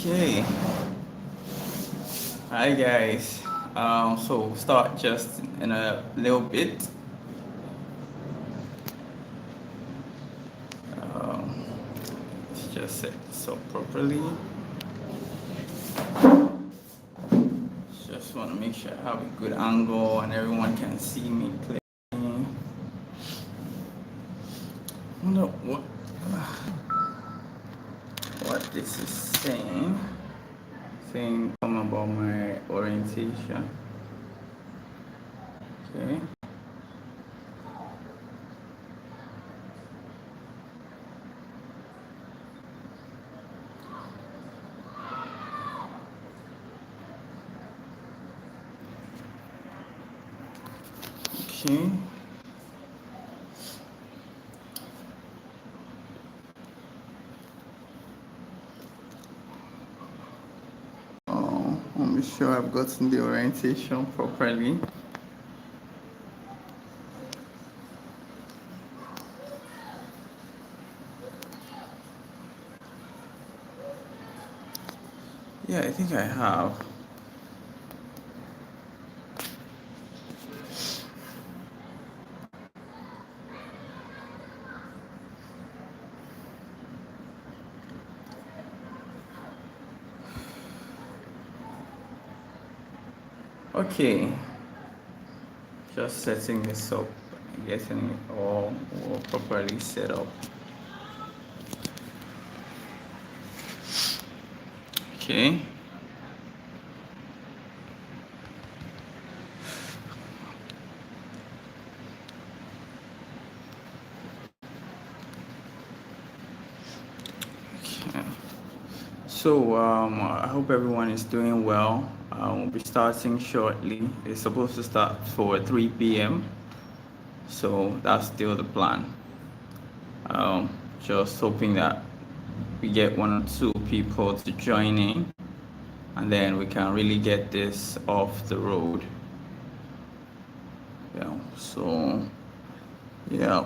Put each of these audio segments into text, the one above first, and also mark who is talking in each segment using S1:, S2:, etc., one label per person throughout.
S1: Okay. Hi guys. So we'll start just in a little bit. Um, let's just set this up properly. Just want to make sure I have a good angle and everyone can see me clearly. I wonder what this is saying. Saying something about my orientation. Okay. Okay. Let me sure I've gotten the orientation properly. Yeah, I think I have. Okay, just setting this up, getting it all properly set up. Okay. Okay. So I hope everyone is doing well. We'll be starting shortly. It's supposed to start for 3 p.m. So that's still the plan. Just hoping that we get one or two people to join in, and then we can really get this off the road. Yeah. So yeah.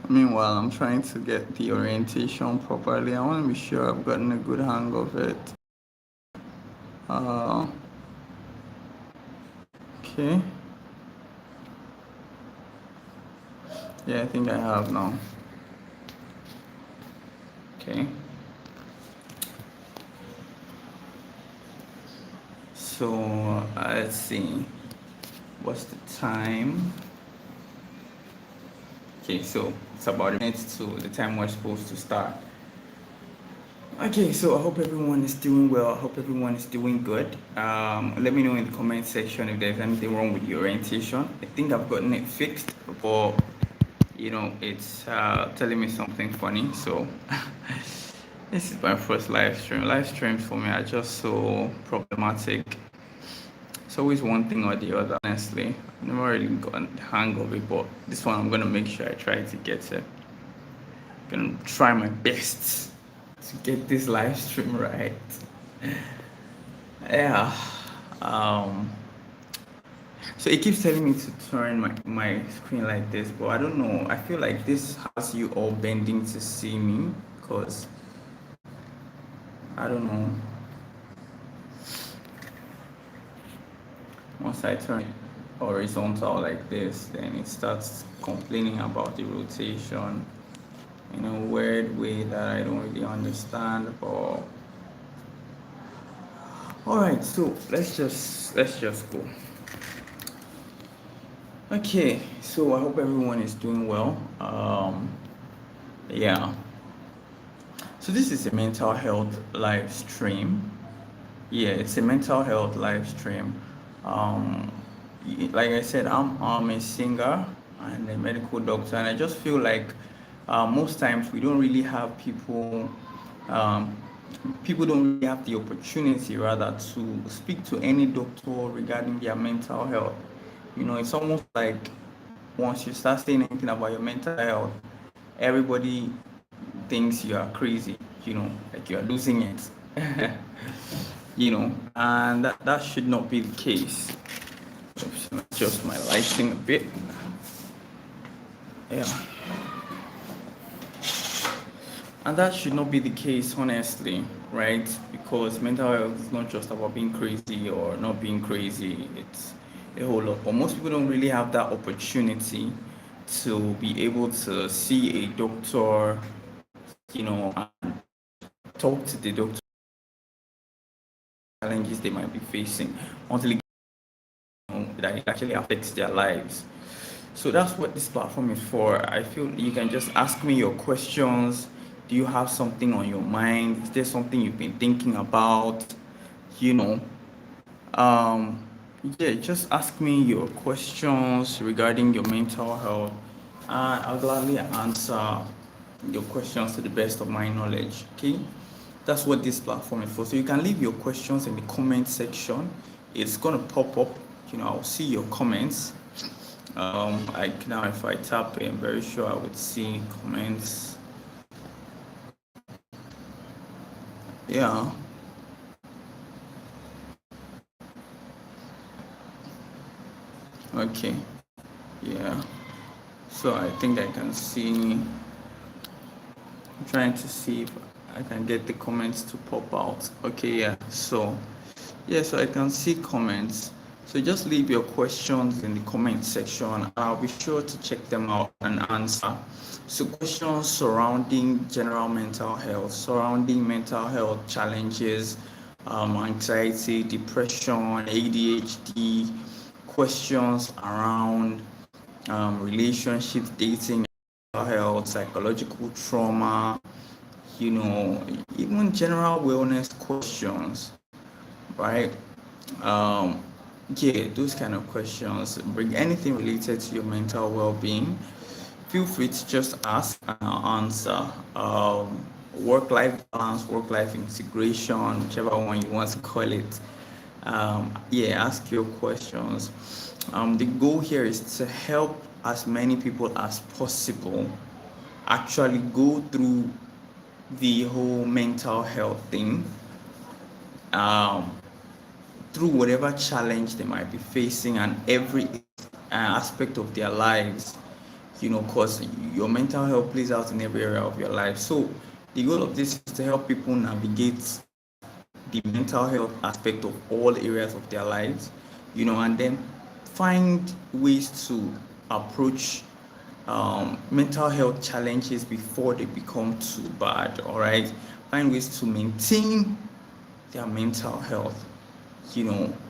S1: Meanwhile, I'm trying to get the orientation properly. I want to be sure I've gotten a good hang of it. Okay. Yeah, I think I have now. Okay. So let's see. What's the time? Okay, so it's about a minute to the time we're supposed to start. Okay, so I hope everyone is doing well. I hope everyone is doing good. Let me know in the comment section if there's anything wrong with your orientation. I think I've gotten it fixed, but it's telling me something funny. So this is my first live stream. Live streams for me are just so problematic. It's always one thing or the other, honestly. I've never really gotten the hang of it, but this one I'm gonna make sure I try to get it. I'm gonna try my best to get this live stream right. Yeah. So it keeps telling me to turn my screen like this, but I don't know. I feel like this has you all bending to see me, because I don't know. Once I turn it horizontal like this, then it starts complaining about the rotation in a weird way that I don't really understand. But all right, so let's just go. Okay, so I hope everyone is doing well. Yeah. So this is a mental health live stream. Yeah, it's a mental health live stream. Um, like I said, I'm a singer and a medical doctor, and I just feel like most times we don't really have people. People don't really have the opportunity, rather, to speak to any doctor regarding their mental health. It's almost like once you start saying anything about your mental health, everybody thinks you are crazy, like you are losing it. And that should not be the case. Oops, adjust my lighting a bit. Yeah. And that should not be the case, honestly, right? Because mental health is not just about being crazy or not being crazy, it's a whole lot. But most people don't really have that opportunity to be able to see a doctor, and talk to the doctor challenges they might be facing until that it actually affects their lives. So that's what this platform is for. I feel you can just ask me your questions. Do you have something on your mind? Is there something you've been thinking about? You know, um, yeah, just ask me your questions regarding your mental health, and I'll gladly answer your questions to the best of my knowledge. Okay, that's what this platform is for. So you can leave your questions in the comment section. It's gonna pop up. I'll see your comments. Like now, if I tap in, I'm very sure I would see comments. Yeah. Okay. Yeah. So I think I can see. I'm trying to see if I can get the comments to pop out. Okay. Yeah. So I can see comments. So just leave your questions in the comment section. I'll be sure to check them out and answer. So questions surrounding general mental health, surrounding mental health challenges, anxiety, depression, ADHD, questions around relationships, dating, mental health, psychological trauma, even general wellness questions, right? Um, yeah, those kind of questions. Bring anything related to your mental well-being. Feel free to just ask and I'll answer. Work-life balance, work-life integration, whichever one you want to call it. Yeah, ask your questions. The goal here is to help as many people as possible actually go through the whole mental health thing. Um, Through whatever challenge they might be facing and every aspect of their lives, because your mental health plays out in every area of your life. So the goal of this is to help people navigate the mental health aspect of all areas of their lives, and then find ways to approach mental health challenges before they become too bad. All right, find ways to maintain their mental health,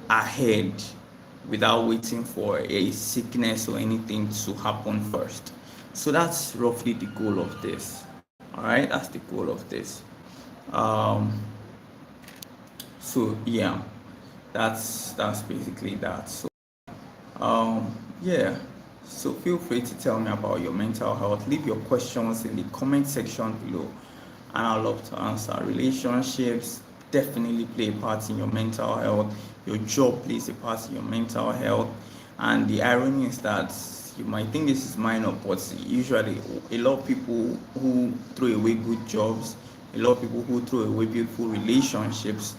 S1: ahead without waiting for a sickness or anything to happen first. So that's roughly the goal of this. All right, that's the goal of this. Um, so yeah, that's basically that. So yeah. So feel free to tell me about your mental health. Leave your questions in the comment section below, and I'd love to answer. Relationships definitely play a part in your mental health. Your job plays a part in your mental health. And the irony is that you might think this is minor, but usually a lot of people who throw away good jobs, a lot of people who throw away beautiful relationships,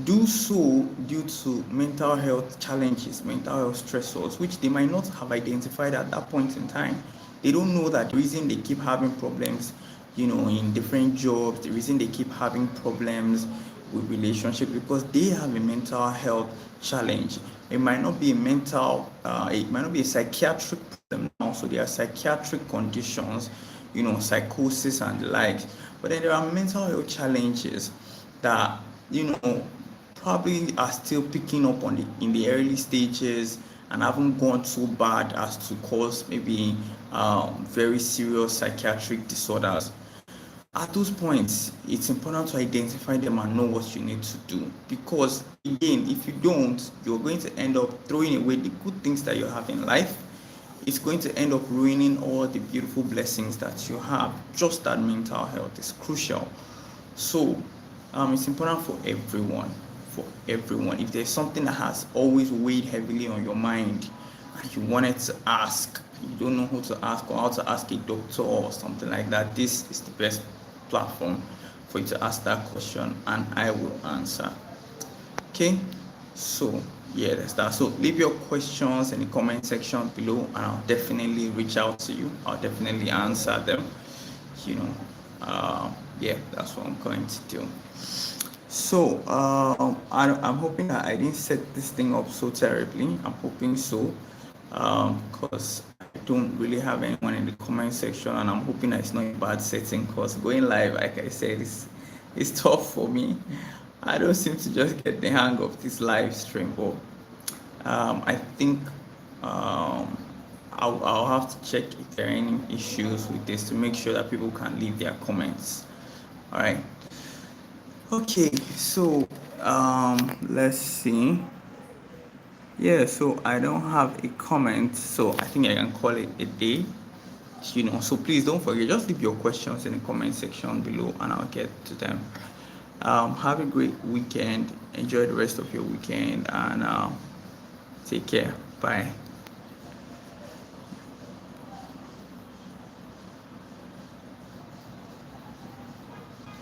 S1: do so due to mental health challenges, mental health stressors, which they might not have identified at that point in time. They don't know that the reason they keep having problems, in different jobs, the reason they keep having problems with relationships, because they have a mental health challenge. It might not be it might not be a psychiatric problem now. So there are psychiatric conditions, psychosis and the likes. But then there are mental health challenges that, you know, probably are still picking up in the early stages and haven't gone so bad as to cause maybe very serious psychiatric disorders. At those points, it's important to identify them and know what you need to do, because again, if you don't, you're going to end up throwing away the good things that you have in life. It's going to end up ruining all the beautiful blessings that you have. Just that mental health is crucial. So it's important for everyone. For everyone. If there's something that has always weighed heavily on your mind and you wanted to ask, you don't know who to ask or how to ask a doctor or something like that, this is the best platform for you to ask that question and I will answer. Okay, so yeah, that's that. So leave your questions in the comment section below and I'll definitely reach out to you. I'll definitely answer them, you know. Yeah, that's what I'm going to do. So I'm hoping that I didn't set this thing up so terribly. I'm hoping so, because I don't really have anyone in the comment section, and I'm hoping that it's not a bad setting. Because going live, like I said, is tough for me. I don't seem to just get the hang of this live stream, but I think um, I'll have to check if there are any issues with this to make sure that people can leave their comments. All right. Okay, so let's see. Yeah, so I don't have a comment, so I think I can call it a day. So please don't forget, just leave your questions in the comment section below and I'll get to them. Have a great weekend. Enjoy the rest of your weekend and take care. Bye.